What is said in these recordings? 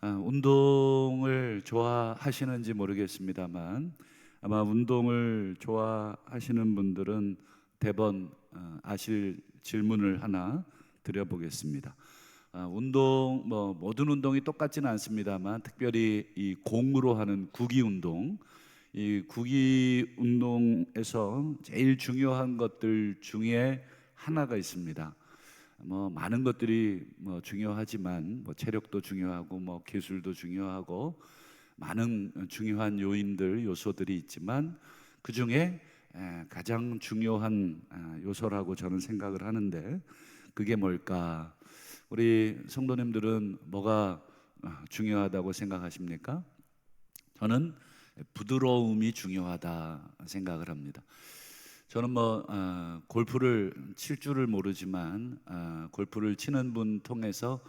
운동을 좋아하시는지 모르겠습니다만 아마 운동을 좋아하시는 분들은 대번 아실 질문을 하나 드려보겠습니다. 운동 모든 운동이 똑같지는 않습니다만 특별히 이 공으로 하는 구기 운동, 이 구기 운동에서 제일 중요한 것들 중에 하나가 있습니다. 많은 것들이 중요하지만 체력도 중요하고 기술도 중요하고 많은 중요한 요인들 요소들이 있지만 그 중에 가장 중요한 요소라고 저는 생각을 하는데 그게 뭘까? 우리 성도님들은 뭐가 중요하다고 생각하십니까? 저는 부드러움이 중요하다 생각을 합니다. 저는 골프를 칠 줄을 모르지만 골프를 치는 분 통해서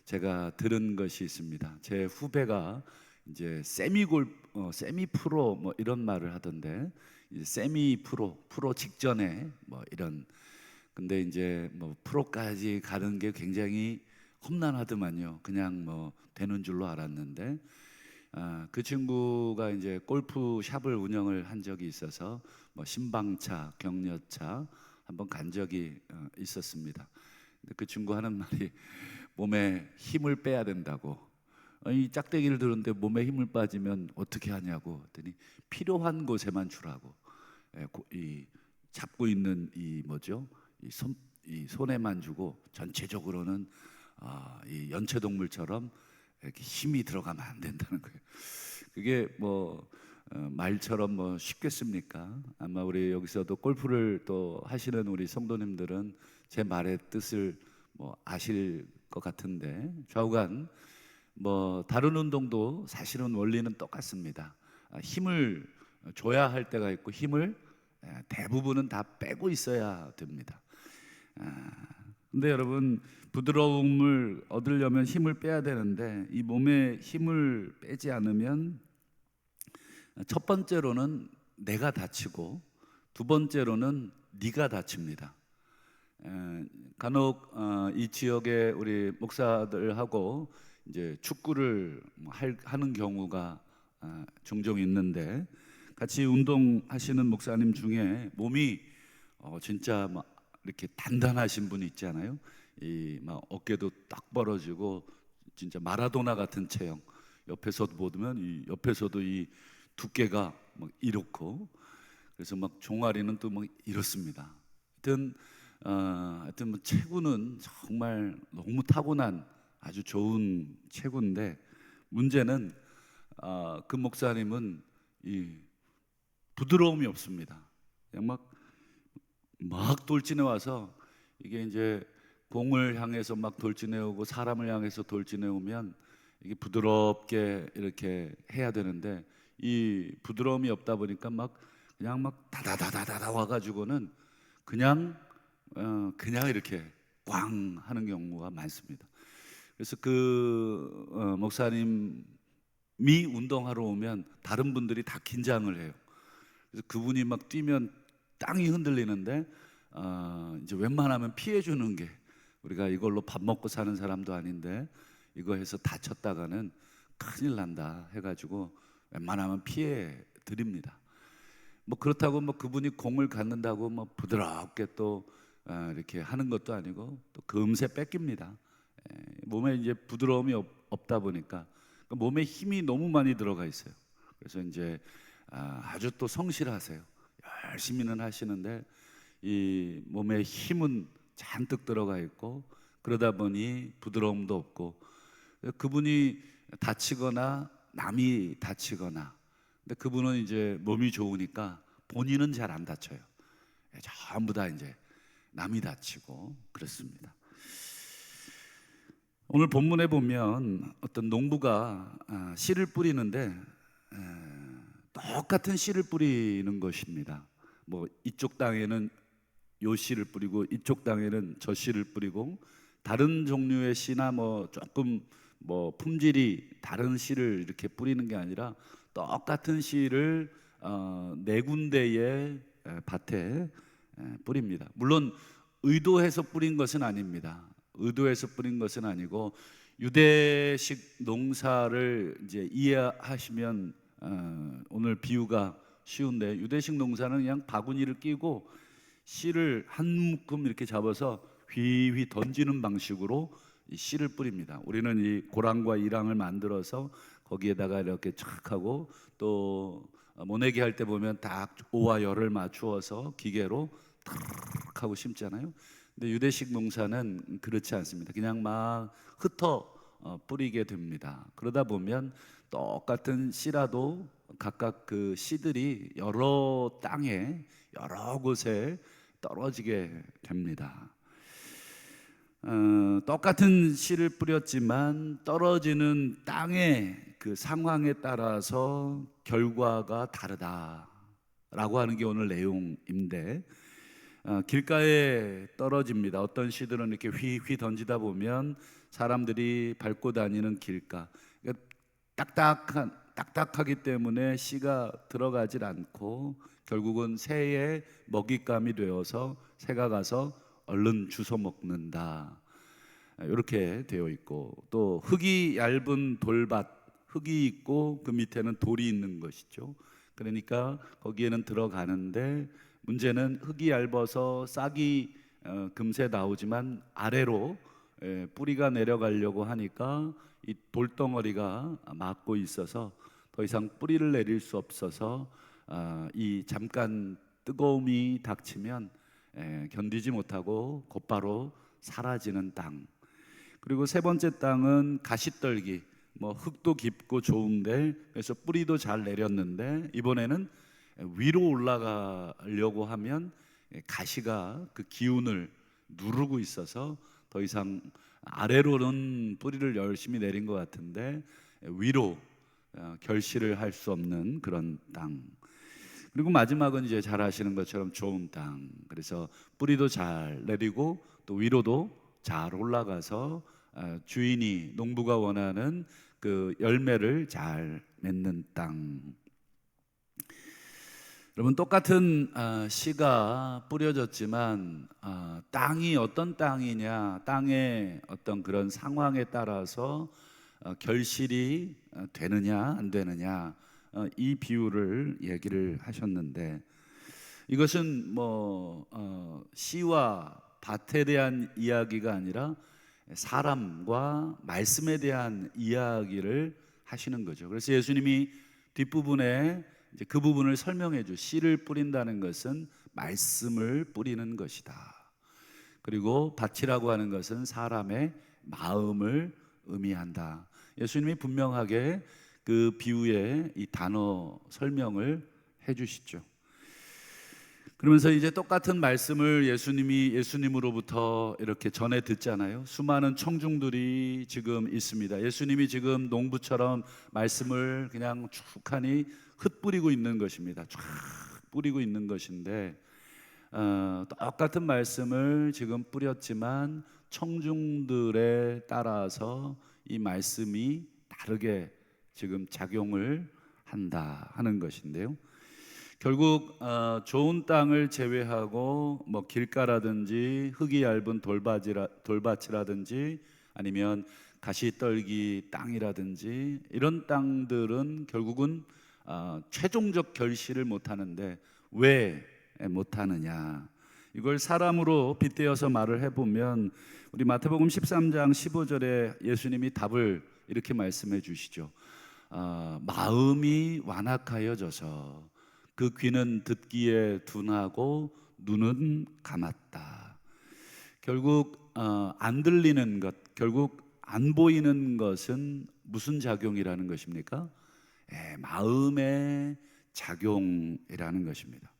제가 들은 것이 있습니다. 제 후배가 이제 세미 프로 이런 말을 하던데, 이제 세미 프로 직전에 이런, 근데 이제 프로까지 가는 게 굉장히 험난하더만요. 그냥 되는 줄로 알았는데 그 친구가 이제 골프 샵을 운영을 한 적이 있어서 신방차, 격려차 한번 간 적이 있었습니다. 근데 그 친구 하는 말이 몸에 힘을 빼야 된다고. 이 짝대기를 드는데 몸에 힘을 빠지면 어떻게 하냐고 했더니 필요한 곳에만 주라고. 이 잡고 있는 이 손에만 주고 전체적으로는 이 연체동물처럼 이렇게 힘이 들어가면 안 된다는 거예요. 그게 말처럼 쉽겠습니까? 아마 우리 여기서도 골프를 또 하시는 우리 성도님들은 제 말의 뜻을 아실 것 같은데, 좌우간 다른 운동도 사실은 원리는 똑같습니다. 힘을 줘야 할 때가 있고 힘을 대부분은 다 빼고 있어야 됩니다. 근데 여러분, 부드러움을 얻으려면 힘을 빼야 되는데 이 몸에 힘을 빼지 않으면 첫 번째로는 내가 다치고 두 번째로는 네가 다칩니다. 간혹 이 지역에 우리 목사들하고 이제 축구를 하는 경우가 종종 있는데, 같이 운동하시는 목사님 중에 몸이 진짜 이렇게 단단하신 분이 있잖아요. 이 어깨도 딱 벌어지고 진짜 마라도나 같은 체형. 옆에서도 보면 이 옆에서도 이 두께가 이렇고, 그래서 종아리는 또 이렇습니다. 하여튼 체구는 정말 너무 타고난 아주 좋은 체구인데, 문제는 그 목사님은 이 부드러움이 없습니다. 그냥 막 돌진해 와서, 이게 이제 공을 향해서 돌진해 오고 사람을 향해서 돌진해 오면 이게 부드럽게 이렇게 해야 되는데, 이 부드러움이 없다 보니까 그냥 다다다다다 와가지고는 그냥 이렇게 꽝 하는 경우가 많습니다. 그래서 그 목사님이 운동하러 오면 다른 분들이 다 긴장을 해요. 그래서 그분이 뛰면 땅이 흔들리는데 이제 웬만하면 피해 주는 게, 우리가 이걸로 밥 먹고 사는 사람도 아닌데 이거 해서 다쳤다가는 큰일 난다 해가지고 웬만하면 피해 드립니다. 그렇다고 그분이 공을 갖는다고 부드럽게 또 이렇게 하는 것도 아니고 또 금세 뺏깁니다. 몸에 이제 부드러움이 없다 보니까 몸에 힘이 너무 많이 들어가 있어요. 그래서 이제 아주 또 성실하세요. 열심히는 하시는데 이 몸에 힘은 잔뜩 들어가 있고, 그러다 보니 부드러움도 없고, 그분이 다치거나 남이 다치거나, 근데 그분은 이제 몸이 좋으니까 본인은 잘 안 다쳐요. 전부 다 이제 남이 다치고 그렇습니다. 오늘 본문에 보면 어떤 농부가 씨를 뿌리는데 똑같은 씨를 뿌리는 것입니다. 이쪽 땅에는 요 씨를 뿌리고 이쪽 땅에는 저 씨를 뿌리고, 다른 종류의 씨나 조금 품질이 다른 씨를 이렇게 뿌리는 게 아니라 똑같은 씨를 네 군데의 밭에 뿌립니다. 물론 의도해서 뿌린 것은 아닙니다. 의도해서 뿌린 것은 아니고 유대식 농사를 이제 이해하시면 오늘 비유가 쉬운데, 유대식 농사는 그냥 바구니를 끼고 씨를 한 묶음 이렇게 잡아서 휘휘 던지는 방식으로 이 씨를 뿌립니다. 우리는 이 고랑과 이랑을 만들어서 거기에다가 이렇게 촥 하고, 또 모내기 할 때 보면 딱 오와 열을 맞추어서 기계로 탁 하고 심잖아요. 근데 유대식 농사는 그렇지 않습니다. 그냥 막 흩어 뿌리게 됩니다. 그러다 보면 똑같은 씨라도 각각 그 씨들이 여러 땅에 여러 곳에 떨어지게 됩니다. 똑같은 씨를 뿌렸지만 떨어지는 땅의 그 상황에 따라서 결과가 다르다라고 하는 게 오늘 내용인데, 길가에 떨어집니다. 어떤 씨들은 이렇게 휘휘 던지다 보면 사람들이 밟고 다니는 길가, 그러니까 딱딱하기 때문에 씨가 들어가질 않고 결국은 새의 먹잇감이 되어서 새가 가서 얼른 주워 먹는다, 이렇게 되어 있고, 또 흙이 얇은 돌밭, 흙이 있고 그 밑에는 돌이 있는 것이죠. 그러니까 거기에는 들어가는데, 문제는 흙이 얇아서 싹이 금세 나오지만 아래로 뿌리가 내려가려고 하니까 이 돌덩어리가 막고 있어서 더 이상 뿌리를 내릴 수 없어서 이 잠깐 뜨거움이 닥치면 견디지 못하고 곧바로 사라지는 땅. 그리고 세 번째 땅은 가시떨기, 뭐 흙도 깊고 좋은데, 그래서 뿌리도 잘 내렸는데 이번에는 위로 올라가려고 하면 가시가 그 기운을 누르고 있어서 더 이상 아래로는 뿌리를 열심히 내린 것 같은데 위로 결실을 할 수 없는 그런 땅. 그리고 마지막은 이제 잘 아시는 것처럼 좋은 땅. 그래서 뿌리도 잘 내리고 또 위로도 잘 올라가서 주인이, 농부가 원하는 그 열매를 잘 맺는 땅. 여러분, 똑같은 씨가 뿌려졌지만 땅이 어떤 땅이냐, 땅의 어떤 그런 상황에 따라서 결실이 되느냐 안 되느냐, 이 비유를 얘기를 하셨는데, 이것은 뭐 씨와 밭에 대한 이야기가 아니라 사람과 말씀에 대한 이야기를 하시는 거죠. 그래서 예수님이 뒷부분에 이제 그 부분을 설명해 주, 씨를 뿌린다는 것은 말씀을 뿌리는 것이다. 그리고 밭이라고 하는 것은 사람의 마음을 의미한다. 예수님이 분명하게 그 비유의 이 단어 설명을 해 주시죠. 그러면서 이제 똑같은 말씀을 예수님으로부터 이렇게 전해 듣잖아요. 수많은 청중들이 지금 있습니다. 예수님이 지금 농부처럼 말씀을 그냥 축하니 흩뿌리고 있는 것입니다. 쫙 뿌리고 있는 것인데, 똑같은 말씀을 지금 뿌렸지만 청중들에 따라서 이 말씀이 다르게 지금 작용을 한다 하는 것인데요. 결국 좋은 땅을 제외하고 뭐 길가라든지 흙이 얇은 돌밭이라든지 아니면 가시떨기 땅이라든지 이런 땅들은 결국은 최종적 결실을 못하는데, 왜 못하느냐, 이걸 사람으로 빗대어서 말을 해보면 우리 마태복음 13장 15절에 예수님이 답을 이렇게 말씀해 주시죠. 마음이 완악하여져서 그 귀는 듣기에 둔하고 눈은 감았다. 결국 안 들리는 것, 결국 안 보이는 것은 무슨 작용이라는 것입니까? 마음의 작용이라는 것입니다.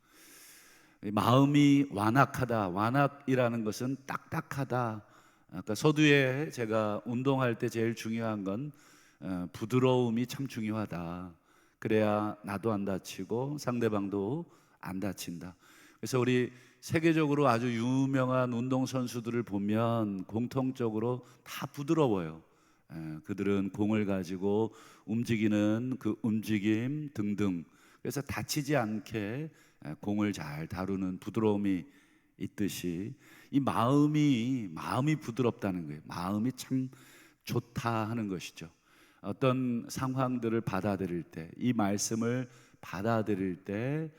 마음이 완악하다, 완악이라는 것은 딱딱하다. 아까 서두에 제가 운동할 때 제일 중요한 건 부드러움이 참 중요하다. 그래야 나도 안 다치고 상대방도 안 다친다. 그래서 우리 세계적으로 아주 유명한 운동선수들을 보면 공통적으로 다 부드러워요. 그들은 공을 가지고 움직이는 그 움직임 등등, 그래서 다치지 않게 공을 잘 다루는 부드러움이 있듯이 이 마음이 부드럽다는 거예요. 마음이 참 좋다 하는 것이죠. 어떤 상황들을 받아들일 때, 이 말씀을 받아들일 때,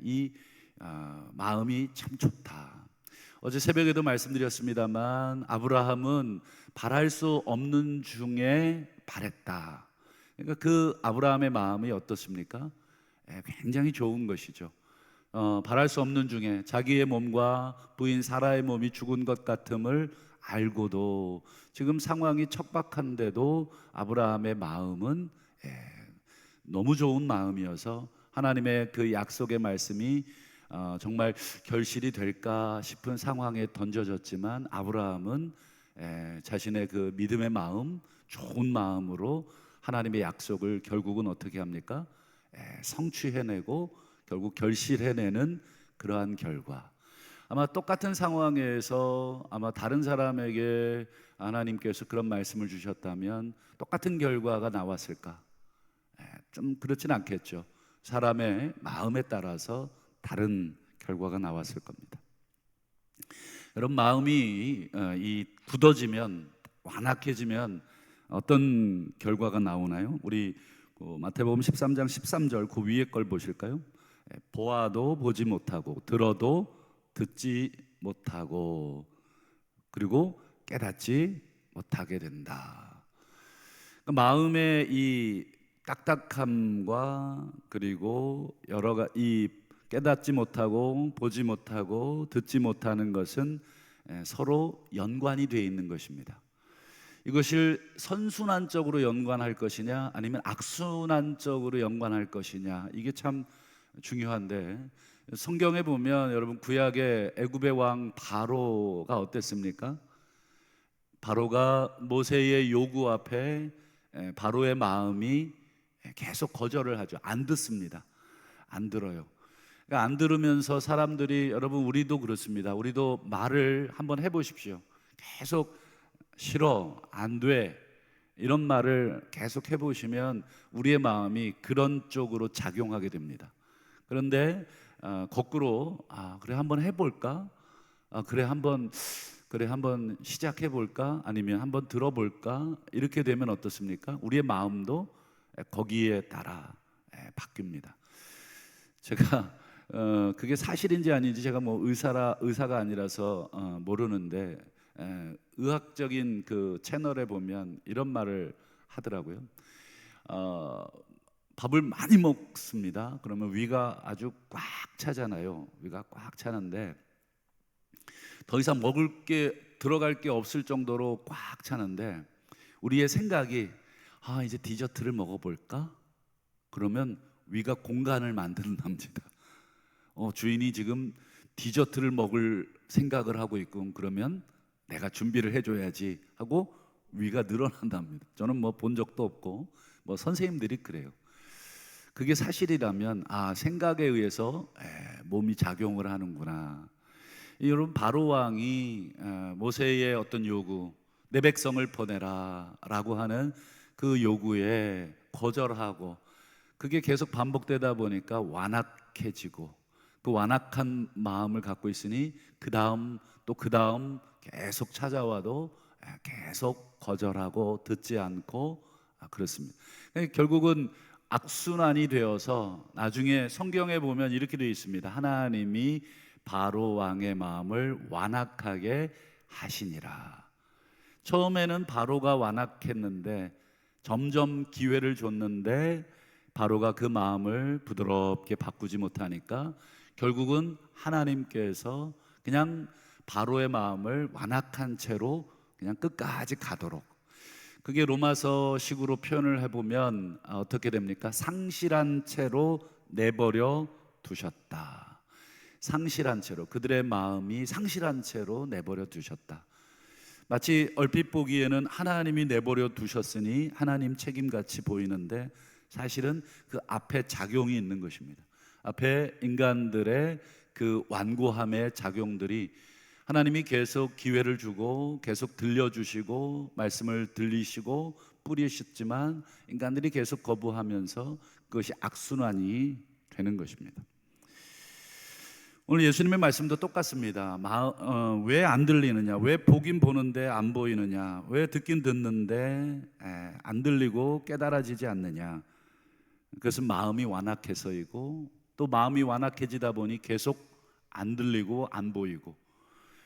이 마음이 참 좋다. 어제 새벽에도 말씀드렸습니다만 아브라함은 바랄 수 없는 중에 바랬다. 그러니까 그 아브라함의 마음이 어떻습니까? 굉장히 좋은 것이죠. 바랄 수 없는 중에 자기의 몸과 부인 사라의 몸이 죽은 것 같음을 알고도 지금 상황이 척박한데도 아브라함의 마음은 너무 좋은 마음이어서 하나님의 그 약속의 말씀이 정말 결실이 될까 싶은 상황에 던져졌지만 아브라함은 자신의 그 믿음의 마음, 좋은 마음으로 하나님의 약속을 결국은 어떻게 합니까? 성취해내고 결국 결실해내는 그러한 결과. 아마 똑같은 상황에서 아마 다른 사람에게 하나님께서 그런 말씀을 주셨다면 똑같은 결과가 나왔을까? 좀 그렇진 않겠죠. 사람의 마음에 따라서 다른 결과가 나왔을 겁니다. 여러분, 마음이 이 굳어지면, 완악해지면 어떤 결과가 나오나요? 우리 마태복음 13장 13절 그 위에 걸 보실까요? 보아도 보지 못하고 들어도 듣지 못하고 그리고 깨닫지 못하게 된다. 마음의 이 딱딱함과 그리고 이 깨닫지 못하고 보지 못하고 듣지 못하는 것은 서로 연관이 되어 있는 것입니다. 이것을 선순환적으로 연관할 것이냐 아니면 악순환적으로 연관할 것이냐, 이게 참 중요한데, 성경에 보면 여러분 구약의 애굽의 왕 바로가 어땠습니까? 바로가 모세의 요구 앞에 바로의 마음이 계속 거절을 하죠. 안 듣습니다. 안 들어요. 그러니까 안 들으면서 사람들이, 여러분 우리도 그렇습니다. 우리도 말을 한번 해보십시오. 계속 싫어, 안 돼, 이런 말을 계속 해보시면 우리의 마음이 그런 쪽으로 작용하게 됩니다. 그런데 거꾸로 그래 한번 해볼까? 그래 한번 시작해볼까? 아니면 한번 들어볼까? 이렇게 되면 어떻습니까? 우리의 마음도 거기에 따라 바뀝니다. 제가 그게 사실인지 아닌지 제가 뭐 의사가 아니라서 모르는데 의학적인 그 채널에 보면 이런 말을 하더라고요. 밥을 많이 먹습니다. 그러면 위가 아주 꽉 차잖아요. 위가 꽉 차는데 더 이상 먹을 게 들어갈 게 없을 정도로 꽉 차는데 우리의 생각이 이제 디저트를 먹어볼까? 그러면 위가 공간을 만든답니다. 주인이 지금 디저트를 먹을 생각을 하고 있고 그러면 내가 준비를 해줘야지 하고 위가 늘어난답니다. 저는 뭐 본 적도 없고 뭐 선생님들이 그래요. 그게 사실이라면 생각에 의해서 몸이 작용을 하는구나. 여러분, 바로 왕이 모세의 어떤 요구, 내 백성을 보내라 라고 하는 그 요구에 거절하고 그게 계속 반복되다 보니까 완악해지고, 그 완악한 마음을 갖고 있으니 그 다음 또 그 다음 계속 찾아와도 계속 거절하고 듣지 않고 그렇습니다. 결국은 악순환이 되어서 나중에 성경에 보면 이렇게 되어 있습니다. 하나님이 바로 왕의 마음을 완악하게 하시니라. 처음에는 바로가 완악했는데 점점 기회를 줬는데 바로가 그 마음을 부드럽게 바꾸지 못하니까 결국은 하나님께서 그냥 바로의 마음을 완악한 채로 그냥 끝까지 가도록, 그게 로마서식으로 표현을 해보면 어떻게 됩니까? 상실한 채로 내버려 두셨다. 상실한 채로, 그들의 마음이 상실한 채로 내버려 두셨다. 마치 얼핏 보기에는 하나님이 내버려 두셨으니 하나님 책임같이 보이는데 사실은 그 앞에 작용이 있는 것입니다. 앞에 인간들의 그 완고함의 작용들이, 하나님이 계속 기회를 주고 계속 들려주시고 말씀을 들리시고 뿌리셨지만 인간들이 계속 거부하면서 그것이 악순환이 되는 것입니다. 오늘 예수님의 말씀도 똑같습니다. 왜 안 들리느냐? 왜 보긴 보는데 안 보이느냐? 왜 듣긴 듣는데 안 들리고 깨달아지지 않느냐? 그것은 마음이 완악해서이고, 또 마음이 완악해지다 보니 계속 안 들리고 안 보이고,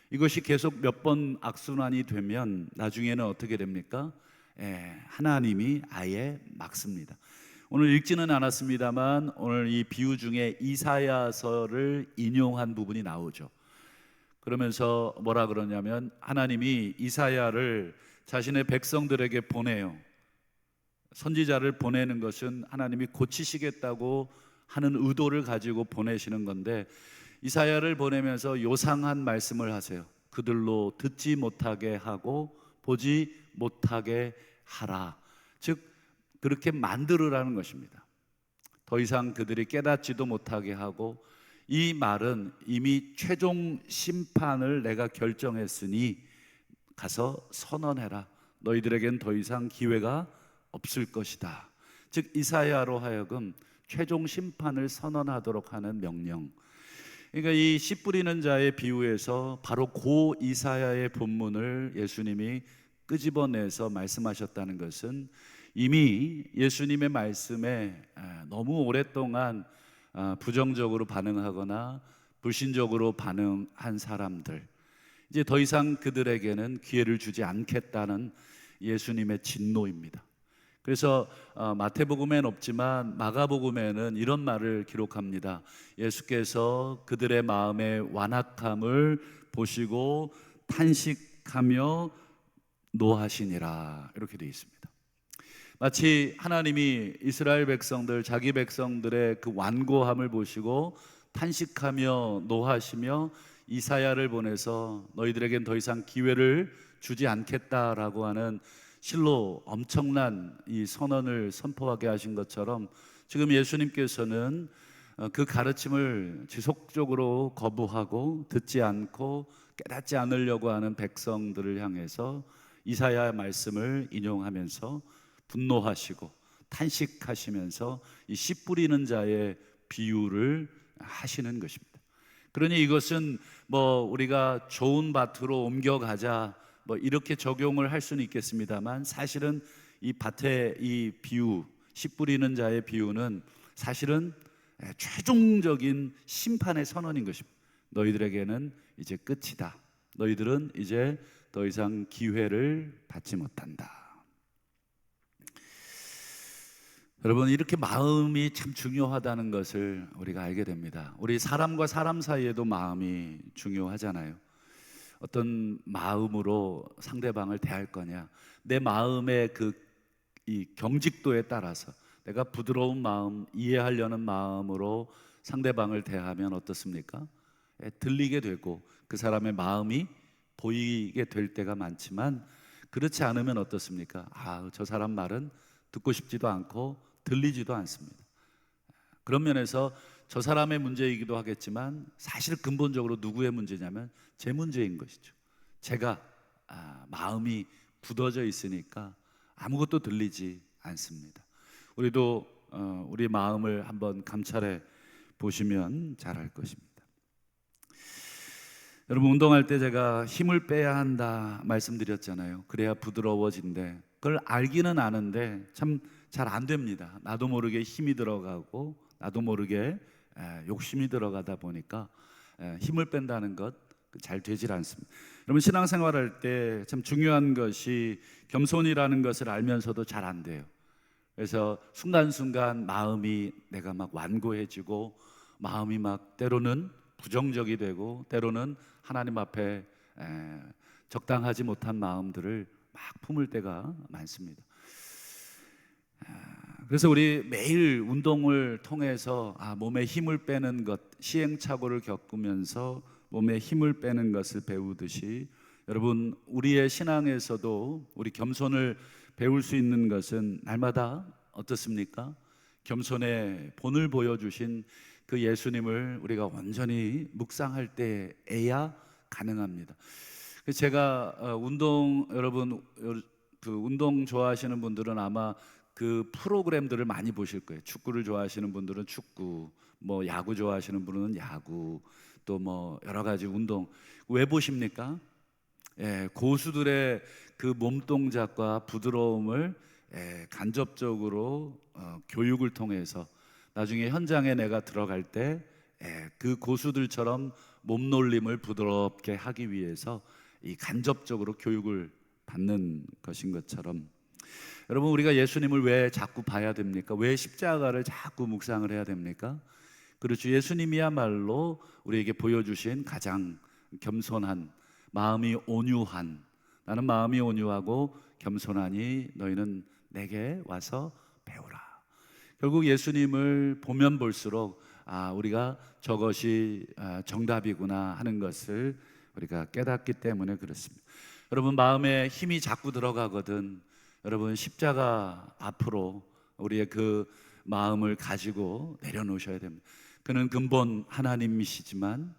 이것이 계속 몇 번 악순환이 되면 나중에는 어떻게 됩니까? 하나님이 아예 막습니다. 오늘 읽지는 않았습니다만 오늘 이 비유 중에 이사야서를 인용한 부분이 나오죠. 그러면서 뭐라 그러냐면, 하나님이 이사야를 자신의 백성들에게 보내요. 선지자를 보내는 것은 하나님이 고치시겠다고 하는 의도를 가지고 보내시는 건데, 이사야를 보내면서 요상한 말씀을 하세요. 그들로 듣지 못하게 하고 보지 못하게 하라. 즉 그렇게 만들으라는 것입니다. 더 이상 그들이 깨닫지도 못하게 하고, 이 말은 이미 최종 심판을 내가 결정했으니 가서 선언해라. 너희들에겐 더 이상 기회가 없을 것이다. 즉 이사야로 하여금 최종 심판을 선언하도록 하는 명령. 그러니까 이 씨 뿌리는 자의 비유에서 바로 고 이사야의 본문을 예수님이 끄집어내서 말씀하셨다는 것은, 이미 예수님의 말씀에 너무 오랫동안 부정적으로 반응하거나 불신적으로 반응한 사람들, 이제 더 이상 그들에게는 기회를 주지 않겠다는 예수님의 진노입니다. 그래서 마태복음엔 없지만 마가복음에는 이런 말을 기록합니다. 예수께서 그들의 마음의 완악함을 보시고 탄식하며 노하시니라, 이렇게 되어 있습니다. 마치 하나님이 이스라엘 백성들, 자기 백성들의 그 완고함을 보시고 탄식하며 노하시며 이사야를 보내서 너희들에겐 더 이상 기회를 주지 않겠다라고 하는 실로 엄청난 이 선언을 선포하게 하신 것처럼, 지금 예수님께서는 그 가르침을 지속적으로 거부하고 듣지 않고 깨닫지 않으려고 하는 백성들을 향해서 이사야 말씀을 인용하면서 분노하시고 탄식하시면서 이 씨 뿌리는 자의 비유를 하시는 것입니다. 그러니 이것은 우리가 좋은 밭으로 옮겨가자 이렇게 적용을 할 수는 있겠습니다만, 사실은 이 밭의 이 비유, 씨 뿌리는 자의 비유는 사실은 최종적인 심판의 선언인 것입니다. 너희들에게는 이제 끝이다. 너희들은 이제 더 이상 기회를 받지 못한다. 여러분, 이렇게 마음이 참 중요하다는 것을 우리가 알게 됩니다. 우리 사람과 사람 사이에도 마음이 중요하잖아요. 어떤 마음으로 상대방을 대할 거냐, 내 마음의 이 경직도에 따라서 내가 부드러운 마음, 이해하려는 마음으로 상대방을 대하면 어떻습니까? 들리게 되고 그 사람의 마음이 보이게 될 때가 많지만, 그렇지 않으면 어떻습니까? 저 사람 말은 듣고 싶지도 않고 들리지도 않습니다. 그런 면에서 저 사람의 문제이기도 하겠지만, 사실 근본적으로 누구의 문제냐면 제 문제인 것이죠. 제가 마음이 굳어져 있으니까 아무것도 들리지 않습니다. 우리도 우리 마음을 한번 감찰해 보시면 잘 알 것입니다. 여러분, 운동할 때 제가 힘을 빼야 한다 말씀드렸잖아요. 그래야 부드러워진대. 그걸 알기는 아는데 참 잘 안 됩니다. 나도 모르게 힘이 들어가고 나도 모르게 욕심이 들어가다 보니까 힘을 뺀다는 것 잘 되질 않습니다. 여러분, 신앙생활할 때 참 중요한 것이 겸손이라는 것을 알면서도 잘 안 돼요. 그래서 순간순간 마음이 내가 막 완고해지고, 마음이 막 때로는 부정적이 되고, 때로는 하나님 앞에 적당하지 못한 마음들을 막 품을 때가 많습니다. 그래서 우리 매일 운동을 통해서 몸에 힘을 빼는 것, 시행착오를 겪으면서 몸에 힘을 빼는 것을 배우듯이, 여러분, 우리의 신앙에서도 우리 겸손을 배울 수 있는 것은 날마다 어떻습니까? 겸손의 본을 보여주신 그 예수님을 우리가 온전히 묵상할 때에야 가능합니다. 제가 여러분 운동 좋아하시는 분들은 아마 그 프로그램들을 많이 보실 거예요. 축구를 좋아하시는 분들은 축구, 야구 좋아하시는 분은 야구, 또 뭐 여러 가지 운동 왜 보십니까? 고수들의 그 몸동작과 부드러움을 간접적으로 교육을 통해서 나중에 현장에 내가 들어갈 때 그 고수들처럼 몸놀림을 부드럽게 하기 위해서 이 간접적으로 교육을 받는 것인 것처럼, 여러분 우리가 예수님을 왜 자꾸 봐야 됩니까? 왜 십자가를 자꾸 묵상을 해야 됩니까? 그렇죠. 예수님이야말로 우리에게 보여주신 가장 겸손한, 마음이 온유한, 나는 마음이 온유하고 겸손하니 너희는 내게 와서 배우라. 결국 예수님을 보면 볼수록 우리가 저것이 정답이구나 하는 것을 우리가 깨닫기 때문에 그렇습니다. 여러분 마음에 힘이 자꾸 들어가거든 여러분 십자가 앞으로 우리의 그 마음을 가지고 내려놓으셔야 됩니다. 그는 근본 하나님이시지만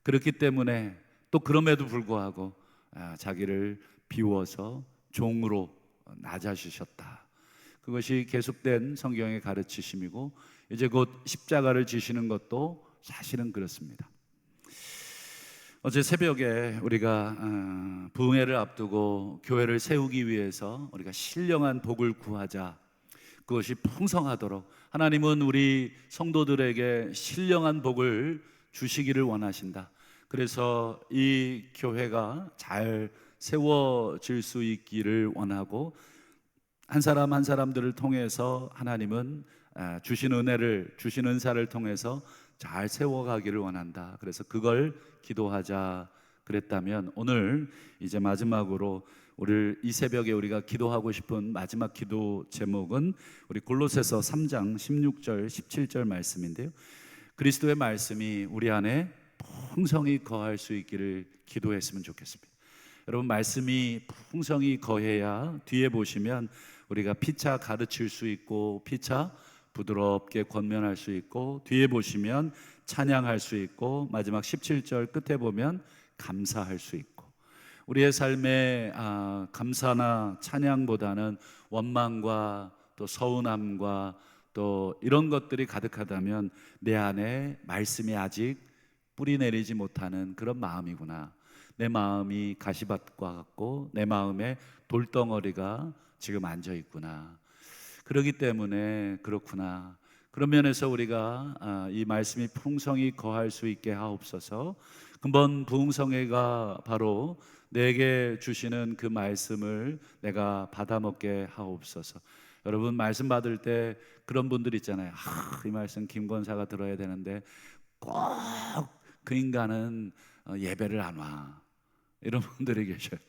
그렇기 때문에 또 그럼에도 불구하고 자기를 비워서 종으로 낮아지셨다. 그것이 계속된 성경의 가르치심이고 이제 곧 십자가를 지시는 것도 사실은 그렇습니다. 어제 새벽에 우리가 부흥회를 앞두고 교회를 세우기 위해서 우리가 신령한 복을 구하자, 그것이 풍성하도록 하나님은 우리 성도들에게 신령한 복을 주시기를 원하신다. 그래서 이 교회가 잘 세워질 수 있기를 원하고 한 사람 한 사람들을 통해서 하나님은 주신 은혜를, 주신 은사를 통해서 잘 세워가기를 원한다. 그래서 그걸 기도하자 그랬다면 오늘 이제 마지막으로 오늘 이 새벽에 우리가 기도하고 싶은 마지막 기도 제목은 우리 골로새서 3장 16절 17절 말씀인데요, 그리스도의 말씀이 우리 안에 풍성히 거할 수 있기를 기도했으면 좋겠습니다. 여러분 말씀이 풍성히 거해야 뒤에 보시면 우리가 피차 가르칠 수 있고 피차 부드럽게 권면할 수 있고 뒤에 보시면 찬양할 수 있고 마지막 17절 끝에 보면 감사할 수 있고, 우리의 삶에 감사나 찬양보다는 원망과 또 서운함과 또 이런 것들이 가득하다면 내 안에 말씀이 아직 뿌리 내리지 못하는 그런 마음이구나. 내 마음이 가시밭과 같고 내 마음에 돌덩어리가 지금 앉아 있구나. 그렇기 때문에 그렇구나. 그런 면에서 우리가 이 말씀이 풍성히 거할 수 있게 하옵소서. 근본 부흥성회가 바로 내게 주시는 그 말씀을 내가 받아먹게 하옵소서. 여러분 말씀 받을 때 그런 분들 있잖아요. 이 말씀 김권사가 들어야 되는데 꼭 그 인간은 예배를 안 와. 이런 분들이 계셔요.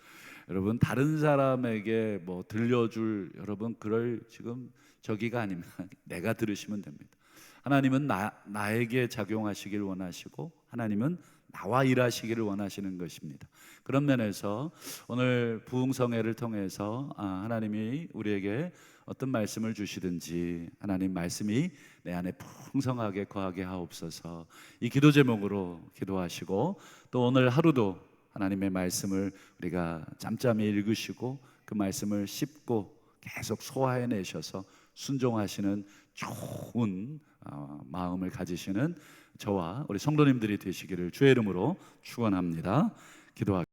여러분 다른 사람에게 뭐 들려줄 여러분 그럴 지금 저기가 아닙니다. 내가 들으시면 됩니다. 하나님은 나에게 작용하시길 원하시고 하나님은 나와 일하시기를 원하시는 것입니다. 그런 면에서 오늘 부흥성회를 통해서 하나님이 우리에게 어떤 말씀을 주시든지 하나님 말씀이 내 안에 풍성하게 거하게 하옵소서. 이 기도 제목으로 기도하시고 또 오늘 하루도 하나님의 말씀을 우리가 짬짬이 읽으시고 그 말씀을 씹고 계속 소화해내셔서 순종하시는 좋은 마음을 가지시는 저와 우리 성도님들이 되시기를 주의 이름으로 축원합니다. 기도하겠습니다.